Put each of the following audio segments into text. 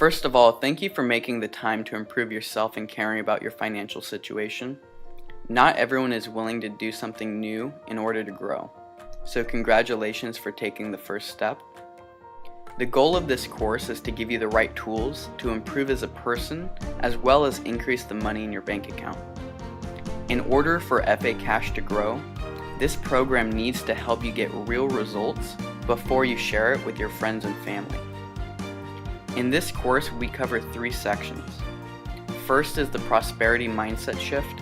First of all, thank you for making the time to improve yourself and caring about your financial situation. Not everyone is willing to do something new in order to grow, so congratulations for taking the first step. The goal of this course is to give you the right tools to improve as a person, as well as increase the money in your bank account. In order for FA Cash to grow, this program needs to help you get real results before you share it with your friends and family. In this course, we cover 3 sections. First is the prosperity mindset shift.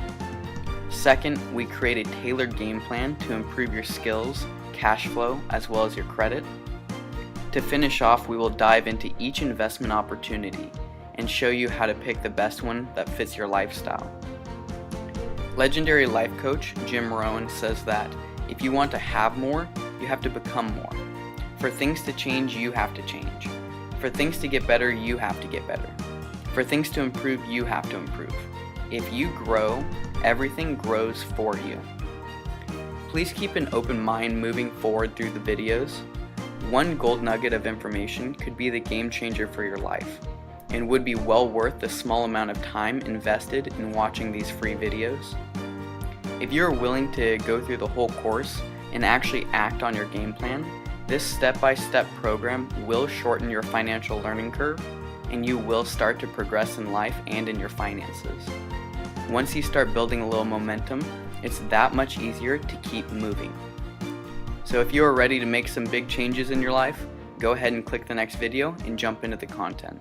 Second, we create a tailored game plan to improve your skills, cash flow, as well as your credit. To finish off, we will dive into each investment opportunity and show you how to pick the best one that fits your lifestyle. Legendary life coach Jim Rohn says that if you want to have more, you have to become more. For things to change, you have to change. For things to get better, you have to get better. For things to improve, you have to improve. If you grow, everything grows for you. Please keep an open mind moving forward through the videos. One gold nugget of information could be the game changer for your life, and would be well worth the small amount of time invested in watching these free videos. If you're willing to go through the whole course and actually act on your game plan, this step-by-step program will shorten your financial learning curve, and you will start to progress in life and in your finances. Once you start building a little momentum, it's that much easier to keep moving. So if you are ready to make some big changes in your life, go ahead and click the next video and jump into the content.